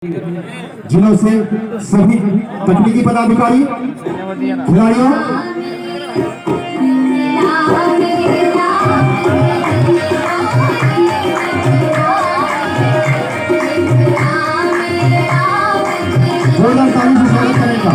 जिलों से सभी तकनीकी पदाधिकारी खिलाड़ियों जोरदार ताली से स्वागत करेगा।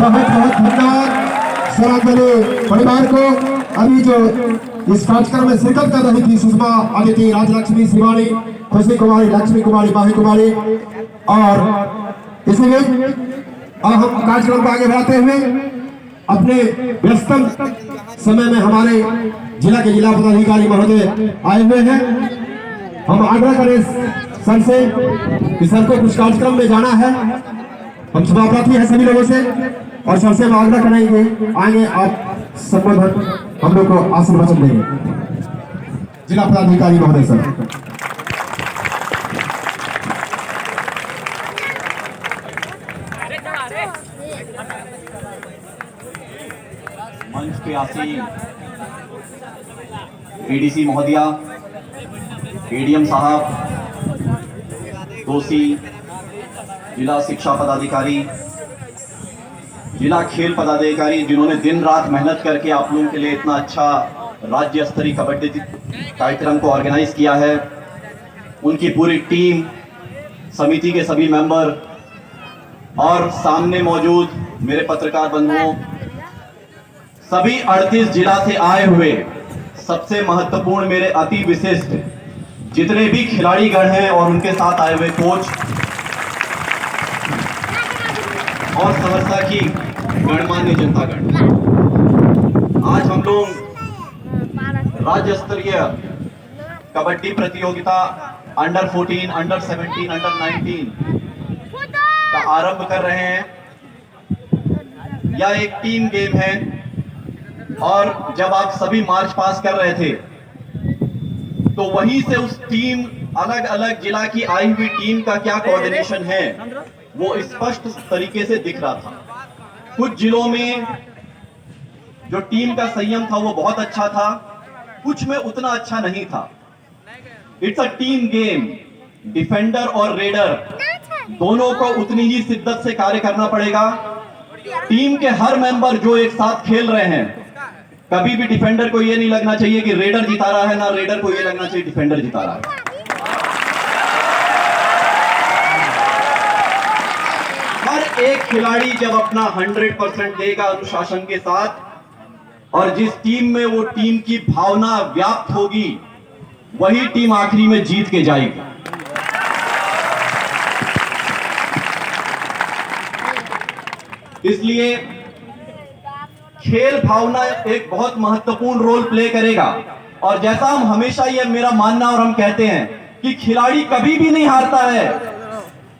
बहुत बहुत धन्यवाद श्रद्धांजलि परिवार को। अभी जो इस कार्यक्रम में शिरकत कर रही थी सुषमा अदिति, राजलक्ष्मी श्रीवाणी, खुशी कुमारी, लक्ष्मी कुमारी, माही कुमारी, और इसलिए अब हम कार्यक्रम को आगे बढ़ाते हुए अपने व्यस्तम समय में हमारे जिला के जिला पदाधिकारी महोदय आए हुए हैं। हम आग्रह करें सर से कि सर को कुछ कार्यक्रम में जाना है, हम सभापति हैं सभी लोगों से, और सर से हम आग्रह करेंगे आएंगे आप संबोधन हम लोग को आशीर्वचन देंगे। जिला पदाधिकारी महोदय सर। मंच पे आसीन एडीसी महोदया, एडीएम साहब, दोषी, जिला शिक्षा पदाधिकारी, जिला खेल पदाधिकारी, जिन्होंने दिन रात मेहनत करके आप लोगों के लिए इतना अच्छा राज्य स्तरीय कबड्डी कार्यक्रम को ऑर्गेनाइज किया है, उनकी पूरी टीम, समिति के सभी मेंबर और सामने मौजूद मेरे पत्रकार बंधुओं, सभी 38 जिला से आए हुए सबसे महत्वपूर्ण मेरे अति विशिष्ट जितने भी खिलाड़ीगण हैं और उनके साथ आए हुए कोच और सहरसा की गणमान्य जनतागण, आज हम लोग राज्य स्तरीय कबड्डी प्रतियोगिता अंडर 14, अंडर 17, अंडर 19 का आरंभ कर रहे हैं। यह एक टीम गेम है और जब आप सभी मार्च पास कर रहे थे तो वहीं से उस टीम, अलग अलग जिला की आई हुई टीम का क्या कोऑर्डिनेशन है वो स्पष्ट तरीके से दिख रहा था। कुछ जिलों में जो टीम का संयम था वो बहुत अच्छा था, कुछ में उतना अच्छा नहीं था। It's a team game, defender और रेडर दोनों को उतनी ही शिद्दत से कार्य करना पड़ेगा। टीम के हर मेंबर जो एक साथ खेल रहे हैं, कभी भी डिफेंडर को ये नहीं लगना चाहिए कि रेडर जिता रहा है, ना रेडर को ये लगना चाहिए डिफेंडर जिता रहा है। हर एक खिलाड़ी जब अपना 100% देगा अनुशासन के साथ, और जिस टीम में वो टीम की भावना व्याप्त होगी वही टीम आखिरी में जीत के जाएगी। इसलिए खेल भावना एक बहुत महत्वपूर्ण रोल प्ले करेगा। और जैसा हम हमेशा, ये मेरा मानना और हम कहते हैं कि खिलाड़ी कभी भी नहीं हारता है,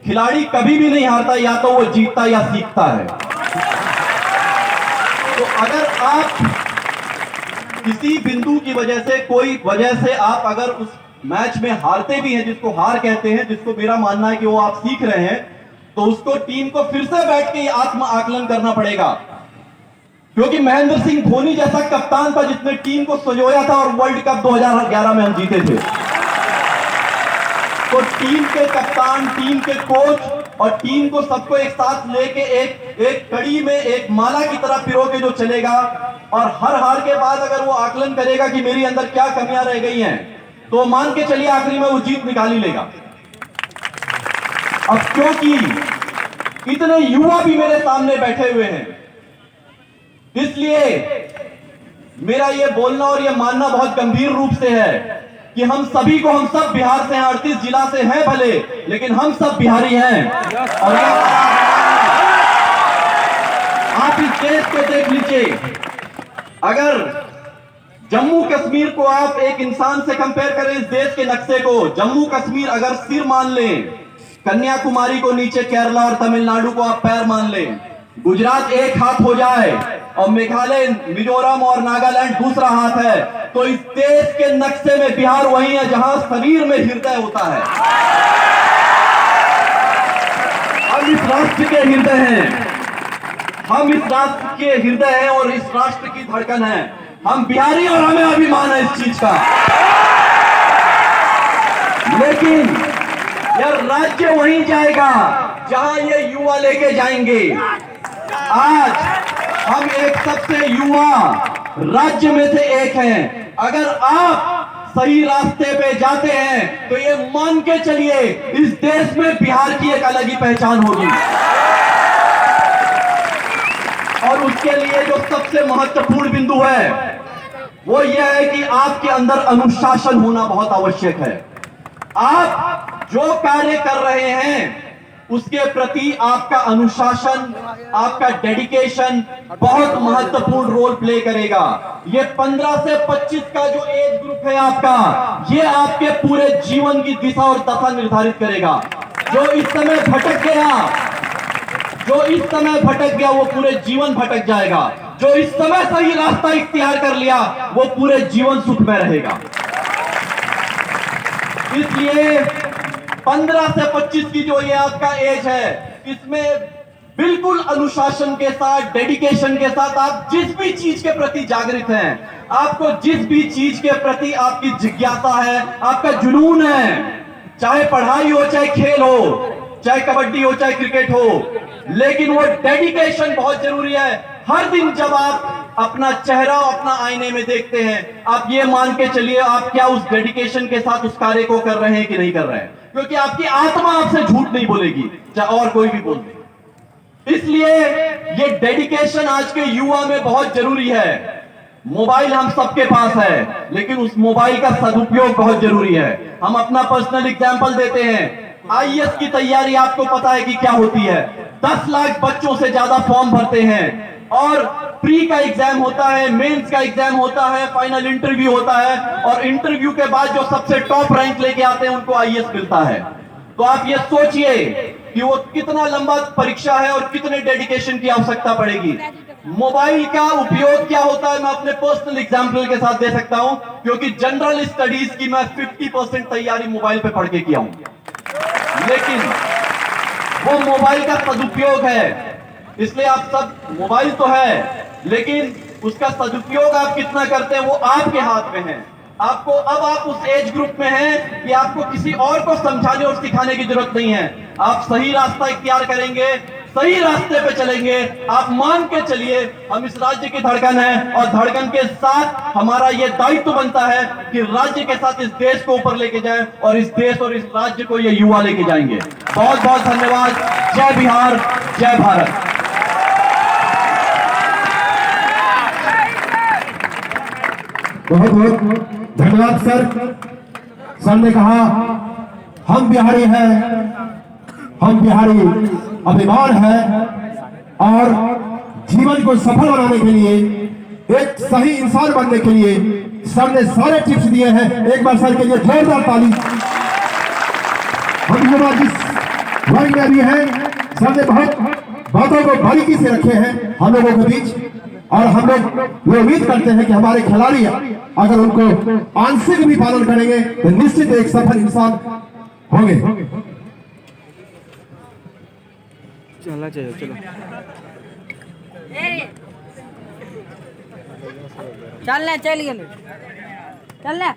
खिलाड़ी कभी भी नहीं हारता, या तो वो जीतता या सीखता है। तो अगर आप किसी बिंदु की वजह से, कोई वजह से आप अगर उस मैच में हारते भी हैं, जिसको हार कहते हैं, जिसको मेरा मानना है कि वो आप सीख रहे हैं, तो उसको टीम को फिर से बैठ के आत्म आकलन करना पड़ेगा। क्योंकि महेंद्र सिंह धोनी जैसा कप्तान था जिसने टीम को संजोया था और वर्ल्ड कप 2011 में हम जीते थे। तो टीम के कप्तान, टीम के कोच और टीम को सबको एक साथ लेके एक कड़ी में, एक माला की तरह पिरो के जो चलेगा, और हर हार के बाद अगर वो आकलन करेगा कि मेरी अंदर क्या कमियां रह गई हैं, तो मान के चलिए आखिरी में वो जीत निकाल ही लेगा। अब क्योंकि इतने युवा भी मेरे सामने बैठे हुए हैं, इसलिए मेरा ये बोलना और ये मानना बहुत गंभीर रूप से है कि हम सभी को, हम सब बिहार से हैं, 38 जिला से हैं भले, लेकिन हम सब बिहारी हैं। और आप इस देश को देख लीजिए, अगर जम्मू कश्मीर को आप एक इंसान से कंपेयर करें, इस देश के नक्शे को, जम्मू कश्मीर अगर सिर मान लें, कन्याकुमारी को नीचे केरला और तमिलनाडु को आप पैर मान लें, गुजरात एक हाथ हो जाए और मेघालय, मिजोरम और नागालैंड दूसरा हाथ है, तो इस देश के नक्शे में बिहार वही है जहां शरीर में हृदय होता है। हम इस राष्ट्र के हृदय हैं, हम इस राष्ट्र के हृदय हैं और इस राष्ट्र की धड़कन है। हम बिहारी और हमें अभिमान है इस चीज का। लेकिन यह राज्य वहीं जाएगा जहां ये युवा लेके जाएंगे। आज हम एक सबसे युवा राज्य में से एक हैं। अगर आप सही रास्ते पे जाते हैं तो ये मान के चलिए, इस देश में बिहार की एक अलग ही पहचान होगी। और उसके लिए जो सबसे महत्वपूर्ण बिंदु है वो यह है कि आपके अंदर अनुशासन होना बहुत आवश्यक है। आप जो कार्य कर रहे हैं उसके प्रति आपका अनुशासन, आपका डेडिकेशन बहुत महत्वपूर्ण रोल प्ले करेगा। ये 15 से 25 का जो एज ग्रुप है आपका, ये आपके पूरे जीवन की दिशा और दशा निर्धारित करेगा। जो इस समय भटक गया वो पूरे जीवन भटक जाएगा। जो इस समय सही रास्ता इख्तियार कर लिया वो पूरे जीवन सुख में रहेगा। इसलिए 15 से 25 की जो ये आपका एज है, इसमें बिल्कुल अनुशासन के साथ, डेडिकेशन के साथ आप जिस भी चीज के प्रति जागृत हैं, आपको जिस भी चीज के प्रति आपकी जिज्ञासा है, आपका जुनून है, चाहे पढ़ाई हो, चाहे खेल हो, चाहे कबड्डी हो, चाहे क्रिकेट हो, लेकिन वो डेडिकेशन बहुत जरूरी है। हर दिन जब आप अपना चेहरा अपना आईने में देखते हैं, आप ये मान के चलिए आप क्या उस डेडिकेशन के साथ उस कार्य को कर रहे हैं कि नहीं कर रहे हैं, क्योंकि आपकी आत्मा आपसे झूठ नहीं बोलेगी, चाहे और कोई भी बोल दे। इसलिए ये डेडिकेशन आज के युवा में बहुत जरूरी है। मोबाइल हम सबके पास है, लेकिन उस मोबाइल का सदुपयोग बहुत जरूरी है। हम अपना पर्सनल एग्जांपल देते हैं। आईएएस की तैयारी आपको पता है कि क्या होती है। 10 लाख बच्चों से ज्यादा फॉर्म भरते हैं और प्री का एग्जाम होता है, मेंस का एग्जाम होता है, फाइनल इंटरव्यू होता है, और इंटरव्यू के बाद जो सबसे टॉप रैंक लेके आते हैं उनको आईएएस मिलता है। तो आप ये सोचिए कि वो कितना लंबा परीक्षा है और कितने डेडिकेशन की आवश्यकता पड़ेगी। मोबाइल का उपयोग क्या होता है मैं अपने पर्सनल एग्जांपल के साथ दे सकता हूं, क्योंकि जनरल स्टडीज की मैं 50% तैयारी मोबाइल पे पढ़ के किया हूं। लेकिन वो मोबाइल का सदुपयोग है। इसलिए आप सब, मोबाइल तो है लेकिन उसका सदुपयोग आप कितना करते हैं वो आपके हाथ में है। आपको, अब आप उस एज ग्रुप में हैं कि आपको किसी और को समझाने और सिखाने की जरूरत नहीं है। आप सही रास्ता इख्तियार करेंगे, सही रास्ते पे चलेंगे। आप मान के चलिए हम इस राज्य की धड़कन है, और धड़कन के साथ हमारा ये दायित्व बनता है कि राज्य के साथ इस देश को ऊपर लेके जाएं, और इस देश और इस राज्य को ये युवा लेके जाएंगे। बहुत बहुत धन्यवाद। जय बिहार, जय भारत। बहुत बहुत धन्यवाद सर। सर ने कहा हम बिहारी हैं, हम बिहारी अभिमान है, और जीवन को सफल बनाने के लिए, एक सही इंसान बनने के लिए सर ने सारे टिप्स दिए हैं। एक बार सर के लिए जोरदार ताली। हम युवा जिस वर्ग में भी हैं, सर ने बहुत बातों को बारीकी से रखे हैं हम लोगों के बीच, और हम लोग ये उम्मीद करते हैं कि हमारे खिलाड़ी अगर उनको आंशिक भी पालन करेंगे तो निश्चित एक सफल इंसान होंगे। चलना चाहिए, चलो चलना, चल गए, चलना।